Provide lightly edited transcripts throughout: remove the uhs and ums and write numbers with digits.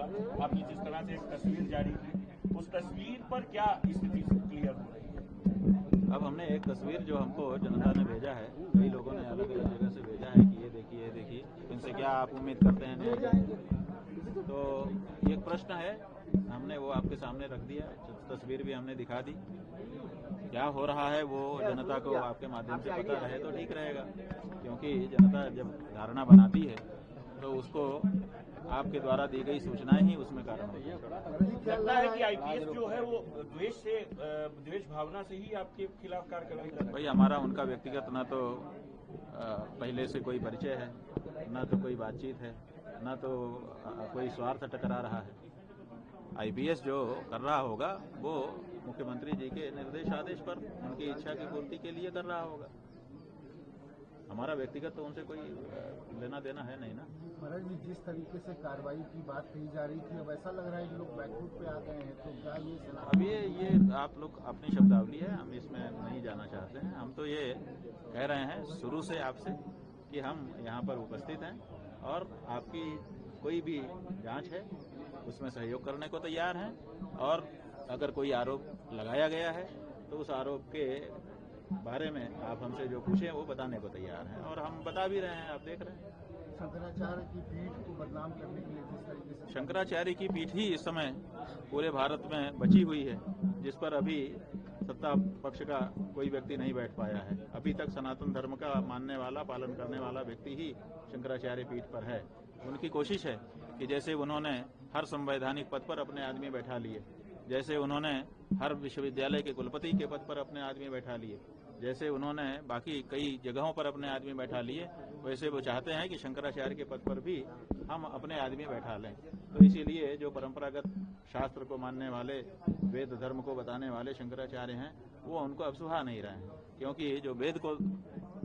आपने जिस तरह से एक तस्वीर जारी की, उस तस्वीर पर क्या स्थिति क्लियर हो रही है? अब हमने एक तस्वीर जो हमको जनता ने भेजा है, कई लोगों ने अलग अलग जगह से भेजा है कि ये देखिए, इनसे क्या आप उम्मीद करते हैं न्याय। तो एक प्रश्न है, हमने वो आपके सामने रख दिया, तस्वीर भी हमने दिखा दी। क्या हो रहा है वो जनता को आपके माध्यम से पता रहे तो ठीक रहेगा, क्योंकि जनता जब धारणा बनाती है तो उसको आपके द्वारा दी गई सूचनाएं ही उसमें कारण होती है। लगता है कि आईपीएस जो है वो द्वेष भावना से ही आपके खिलाफ कार्रवाई कर रहा है। भाई हमारा उनका व्यक्तिगत ना तो पहले से कोई परिचय है, ना तो कोई बातचीत है, ना तो कोई स्वार्थ टकरा रहा है। आईपीएस जो कर रहा होगा वो मुख्यमंत्री जी के निर्देश आदेश पर उनकी इच्छा की पूर्ति के लिए कर रहा होगा। हमारा व्यक्तिगत तो उनसे कोई लेना देना है नहीं ना। महाराज जी, जिस तरीके से कार्रवाई की बात कही जा रही थी, अब ऐसा लग रहा है कि लोग बैकफुट पे आ गए हैं, तो क्या ये अब ये आप लोग अपनी शब्दावली है, हम इसमें नहीं जाना चाहते हैं। हम तो ये कह रहे हैं शुरू से आपसे कि हम यहाँ पर उपस्थित हैं और आपकी कोई भी जांच है उसमें सहयोग करने को तैयार हैं, और अगर कोई आरोप लगाया गया है तो उस आरोप के बारे में आप हमसे जो पूछें वो बताने को तैयार हैं, और हम बता भी रहे हैं, आप देख रहे हैं। शंकराचार्य की पीठ को बदनाम करने के लिए जिस तरीके से शंकराचार्य की पीठ ही इस समय पूरे भारत में बची हुई है, जिस पर अभी सत्ता पक्ष का कोई व्यक्ति नहीं बैठ पाया है। अभी तक सनातन धर्म का मानने वाला, पालन करने वाला व्यक्ति ही शंकराचार्य पीठ पर है। उनकी कोशिश है कि जैसे उन्होंने हर संवैधानिक पद पर अपने आदमी बैठा लिए, जैसे उन्होंने हर विश्वविद्यालय के कुलपति के पद पर अपने आदमी बैठा लिए, जैसे उन्होंने बाकी कई जगहों पर अपने आदमी बैठा लिए, वैसे वो चाहते हैं कि शंकराचार्य के पद पर भी हम अपने आदमी बैठा लें। तो इसीलिए जो परंपरागत शास्त्र को मानने वाले, वेद धर्म को बताने वाले शंकराचार्य हैं, वो उनको अब सुहा नहीं रहे हैं, क्योंकि जो वेद को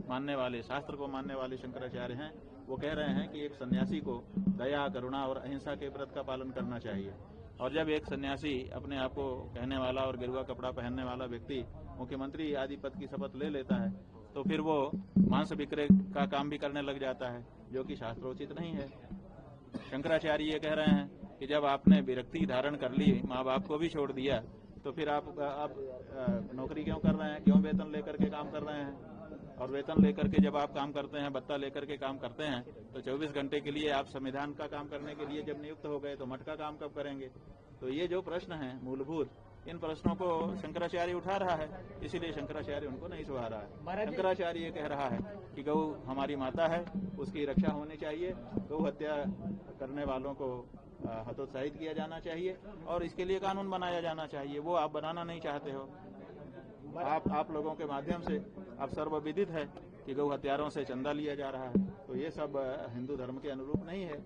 मानने वाले, शास्त्र को मानने वाले शंकराचार्य हैं, वो कह रहे हैं कि एक सन्यासी को दया, करुणा और अहिंसा के व्रत का पालन करना चाहिए। और जब एक सन्यासी, अपने आप को कहने वाला और गेरुआ कपड़ा पहनने वाला व्यक्ति मुख्यमंत्री आदि पद की शपथ ले लेता है, तो फिर वो मांस विक्रय का काम भी करने लग जाता है, जो कि शास्त्रोचित नहीं है। शंकराचार्य ये कह रहे हैं कि जब आपने विरक्ति धारण कर ली, माँ बाप को भी छोड़ दिया, तो फिर आप नौकरी क्यों कर रहे हैं, क्यों वेतन लेकर के काम कर रहे हैं? और वेतन लेकर के जब आप काम करते हैं, भत्ता लेकर के काम करते हैं, तो 24 घंटे के लिए आप संविधान का काम करने के लिए जब नियुक्त हो गए तो मठ का काम कब करेंगे? तो ये जो प्रश्न है मूलभूत, इन प्रश्नों को शंकराचार्य उठा रहा है, इसीलिए शंकराचार्य उनको नहीं सुहा रहा है। शंकराचार्य ये कह रहा है कि गौ हमारी माता है, उसकी रक्षा होनी चाहिए, गौ हत्या करने वालों को हतोत्साहित किया जाना चाहिए और इसके लिए कानून बनाया जाना चाहिए। वो आप बनाना नहीं चाहते हो। आप लोगों के माध्यम से आप सर्वविदित है कि गौ हत्यारों से चंदा लिया जा रहा है, तो ये सब हिंदू धर्म के अनुरूप नहीं है।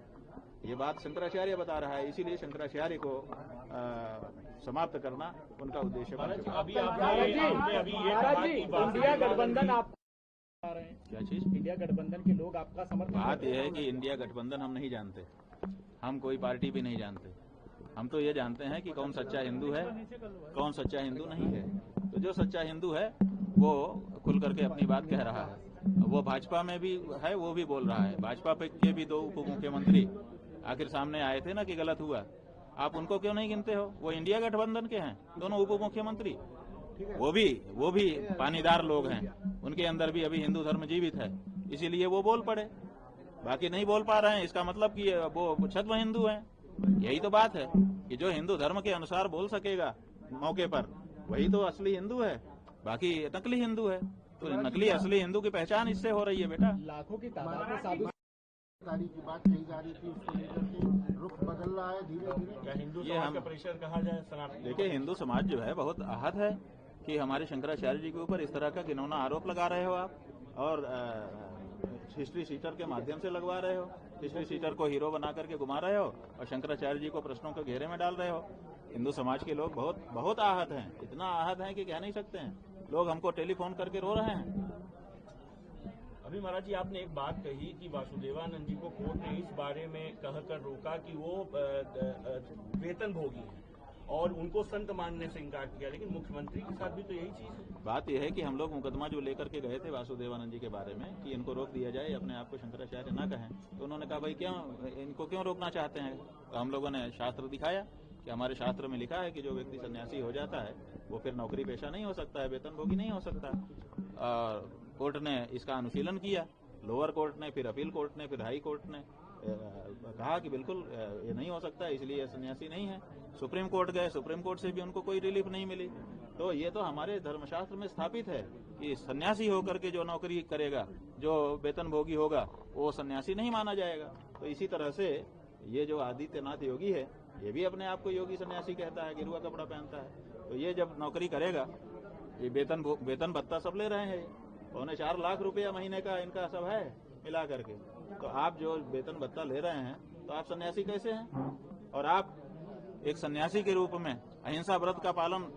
ये बात शंकराचार्य बता रहा है, इसीलिए शंकराचार्य को समाप्त करना उनका उद्देश्य बन चुका। इंडिया गठबंधन आप क्या चीज? इंडिया गठबंधन के लोग आपका समर्थन। बात यह है कि इंडिया गठबंधन हम नहीं जानते, हम कोई पार्टी भी नहीं जानते। हम तो ये जानते हैं कि कौन सच्चा हिंदू है, कौन सच्चा हिंदू नहीं है। तो जो सच्चा हिंदू है वो खुल करके अपनी बात कह रहा है। वो भाजपा में भी है, वो भी बोल रहा है। भाजपा के भी 2 उप मुख्यमंत्री आखिर सामने आए थे ना कि गलत हुआ, आप उनको क्यों नहीं गिनते हो? वो इंडिया गठबंधन के हैं, दोनों उप मुख्यमंत्री। वो भी पानीदार लोग हैं, उनके अंदर भी अभी हिंदू धर्म जीवित है, इसीलिए वो बोल पड़े। बाकी नहीं बोल पा रहे हैं, इसका मतलब कि वो छद्म हिंदू हैं। यही तो बात है कि जो हिंदू धर्म के अनुसार बोल सकेगा मौके पर, वही तो असली हिंदू है, बाकी नकली हिंदू है। तो नकली असली हिंदू की पहचान इससे हो रही है बेटा। लाखों की तादाद में साधु की बात कही जा रही थी, उसको लेकर के रुख बदल रहा है धीरे धीरे। क्या हिंदू समाज का प्रेशर कहा जाए सनातन? देखिए, हिंदू समाज जो है बहुत आहत है कि हमारे शंकराचार्य जी के ऊपर इस तरह का घिनौना आरोप लगा रहे हो आप, और हिस्ट्री सीटर के माध्यम से लगवा रहे हो। हिस्ट्री सीटर को हीरो बना करके घुमा रहे हो और शंकराचार्य जी को प्रश्नों के घेरे में डाल रहे हो। हिंदू समाज के लोग बहुत आहत हैं, इतना आहत हैं कि कह नहीं सकते हैं। लोग हमको टेलीफोन करके रो रहे हैं। अभी महाराज जी, आपने एक बात कही कि वासुदेवानंद जी को कोर्ट ने इस बारे में कहकर रोका कि वो वेतन भोगी है, और उनको संत मानने से इनकार किया, लेकिन मुख्यमंत्री के साथ भी तो यही चीज है। बात यह है कि हम लोग मुकदमा जो लेकर के गए थे वासुदेवानंद जी के बारे में कि इनको रोक दिया जाए, अपने आप को शंकराचार्य ना कहें, तो उन्होंने कहा भाई क्यों इनको क्यों रोकना चाहते हैं। तो हम लोगों ने शास्त्र दिखाया कि हमारे शास्त्र में लिखा है कि जो व्यक्ति सन्यासी हो जाता है वो फिर नौकरी पेशा नहीं हो सकता है, वेतनभोगी नहीं हो सकता। कोर्ट ने इसका अनुशीलन किया, लोअर कोर्ट ने, फिर अपील कोर्ट ने, फिर हाई कोर्ट ने कहा कि बिल्कुल ये नहीं हो सकता, इसलिए ये सन्यासी नहीं है। सुप्रीम कोर्ट गए, सुप्रीम कोर्ट से भी उनको कोई रिलीफ नहीं मिली। तो ये तो हमारे धर्मशास्त्र में स्थापित है कि सन्यासी होकर के जो नौकरी करेगा, जो वेतनभोगी होगा, वो सन्यासी नहीं माना जाएगा। तो इसी तरह से ये जो आदित्यनाथ योगी है, ये भी अपने आप को योगी सन्यासी कहता है, गिरुआ कपड़ा पहनता है। तो ये जब नौकरी करेगा, ये वेतन भत्ता सब ले रहे हैं, 4.25 लाख रुपया महीने का इनका सब है मिला करके। तो आप जो वेतन भत्ता ले रहे हैं तो आप सन्यासी कैसे हैं। और आप एक सन्यासी के रूप में अहिंसा व्रत का पालन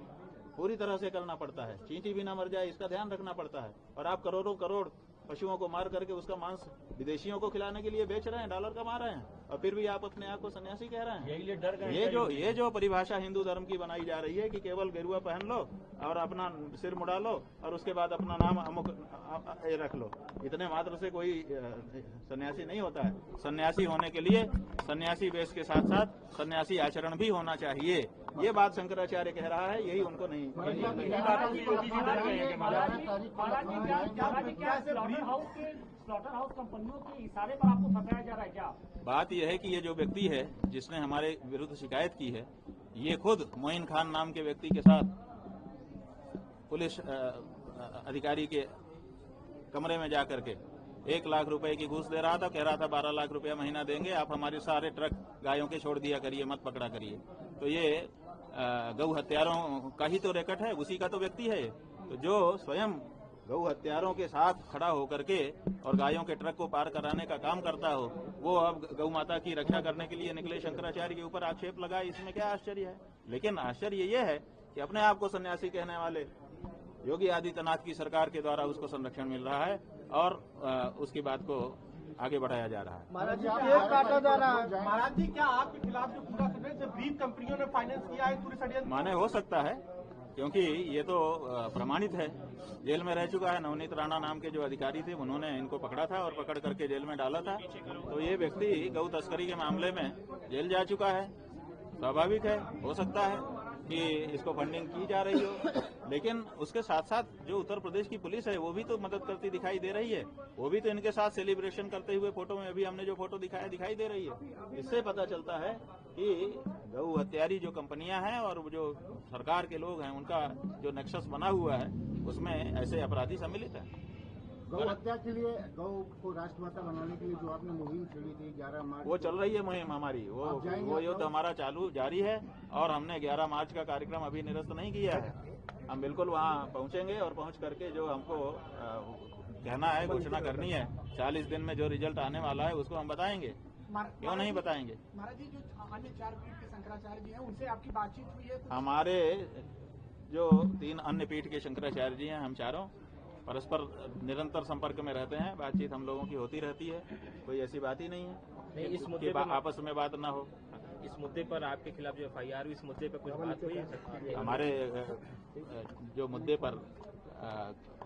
पूरी तरह से करना पड़ता है, चींटी भी ना मर जाए इसका ध्यान रखना पड़ता है। और आप करोड़ों करोड़ पशुओं को मार करके उसका मांस विदेशियों को खिलाने के लिए बेच रहे हैं, डॉलर कमा रहे हैं, और फिर भी आप अपने आप को सन्यासी कह रहे हैं। यही डर गए। ये जो परिभाषा हिंदू धर्म की बनाई जा रही है कि केवल गेरुआ पहन लो और अपना सिर मुड़ा लो और उसके बाद अपना नाम अमुक रख लो, इतने मात्र से कोई सन्यासी नहीं होता है। सन्यासी होने के लिए सन्यासी वेश के साथ साथ सन्यासी आचरण भी होना चाहिए। ये बात शंकराचार्य कह रहा है, यही उनको नहीं। स्लॉटर हाउस कंपनियों के इशारे पर आपको फंसाया जा रहा है क्या? बात यह है कि ये जो व्यक्ति है जिसने हमारे विरुद्ध शिकायत की है, ये खुद मोइन खान नाम के व्यक्ति के साथ पुलिस अधिकारी के कमरे में जाकर के 1 लाख रुपए की घूस दे रहा था, कह रहा था 12 लाख रुपया महीना देंगे, आप हमारे सारे ट्रक गायों के छोड़ दिया करिए, मत पकड़ा करिए। तो ये गौ हत्यारों का ही तो रेकट है, उसी का तो व्यक्ति है। तो जो स्वयं गौ हत्यारों के साथ खड़ा होकर के और गायों के ट्रक को पार कराने का काम करता हो, वो अब गौ माता की रक्षा करने के लिए निकले, शंकराचार्य के ऊपर आक्षेप लगाए, इसमें क्या आश्चर्य है। लेकिन आश्चर्य ये है कि अपने आप को सन्यासी कहने वाले योगी आदित्यनाथ की सरकार के द्वारा उसको संरक्षण मिल रहा है और उसकी बात को आगे बढ़ाया जा रहा है। महाराज जी केक काटा जा रहा है। महाराज जी, क्या आपके खिलाफ जो पूरा षड्यंत्र ब्रीफ कंपनियों ने फाइनेंस किया है पूरे षड्यंत्र? माने हो सकता है, क्योंकि ये तो प्रमाणित है, जेल में रह चुका है। नवनीत राणा नाम के जो अधिकारी थे उन्होंने इनको पकड़ा था और पकड़ करके जेल में डाला था। तो ये व्यक्ति गौ तस्करी के मामले में जेल जा चुका है। स्वाभाविक है, हो सकता है कि इसको फंडिंग की जा रही हो, लेकिन उसके साथ साथ जो उत्तर प्रदेश की पुलिस है वो भी तो मदद करती दिखाई दे रही है। वो भी तो इनके साथ सेलिब्रेशन करते हुए फोटो में, अभी हमने जो फोटो दिखाया, दिखाई दे रही है। इससे पता चलता है कि गौ हत्यारी जो कंपनियां हैं और जो सरकार के लोग हैं, उनका जो नेक्सस बना हुआ है उसमें ऐसे अपराधी सम्मिलित हैं। गौ हत्या के लिए, गौ को राष्ट्रमाता बनाने के लिए जो आपने मुहिम छेड़ी थी 11 मार्च, वो चल रही है मुहिम हमारी, वो युद्ध हमारा चालू जारी है और हमने 11 मार्च का कार्यक्रम अभी निरस्त नहीं किया है। हम बिल्कुल वहाँ पहुँचेंगे और पहुँच करके जो हमको कहना है, घोषणा करनी है, 40 दिन में जो रिजल्ट आने वाला है उसको हम बताएंगे। क्यों नहीं बताएंगे। महाराज जी, जो अन्य 4 पीठ के शंकराचार्य जी हैं उनसे आपकी बातचीत हुई है? हमारे जो 3 अन्य पीठ के शंकराचार्य जी हैं, हम चारों परस्पर निरंतर संपर्क में रहते हैं, बातचीत हम लोगों की होती रहती है, कोई ऐसी बात ही नहीं है इस मुद्दे कि आपस में बात ना हो। इस मुद्दे पर आपके खिलाफ जो FIR हुई, इस मुद्दे पर कुछ बात हुई है? हमारे जो मुद्दे पर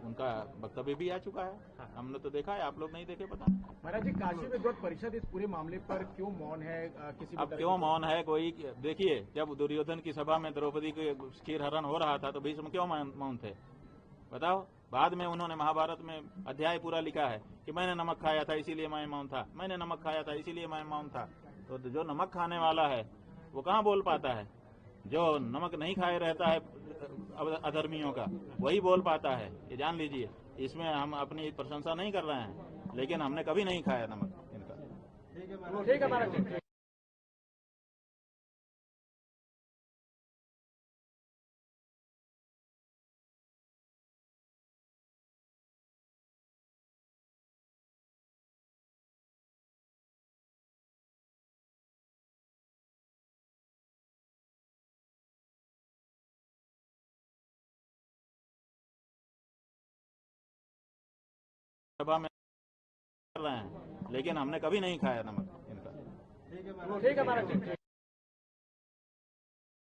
उनका वक्तव्य भी आ चुका है, हमने तो देखा है, आप लोग नहीं देखे पता। महाराज जी, काशी विद्वत परिषद इस पूरे मामले पर क्यों मौन है? किसी अब क्यों मौन है कोई? देखिए, जब दुर्योधन की सभा में द्रौपदी के क्षीर हरण हो रहा था तो भीष्म क्यों मौन थे, बताओ। बाद में उन्होंने महाभारत में अध्याय पूरा लिखा है कि मैंने नमक खाया था इसीलिए मैं मौन था, मैंने नमक खाया था इसीलिए मैं मौन था। तो जो नमक खाने वाला है वो कहाँ बोल पाता है? जो नमक नहीं खाए रहता है अधर्मियों का, वही बोल पाता है, ये जान लीजिए। इसमें हम अपनी प्रशंसा नहीं कर रहे हैं, लेकिन हमने कभी नहीं खाया नमक इनका। ठीक है महाराज जी। सभा में कर रहे हैं, लेकिन हमने कभी नहीं खाया नमक इनका। ठीक है महाराज जी।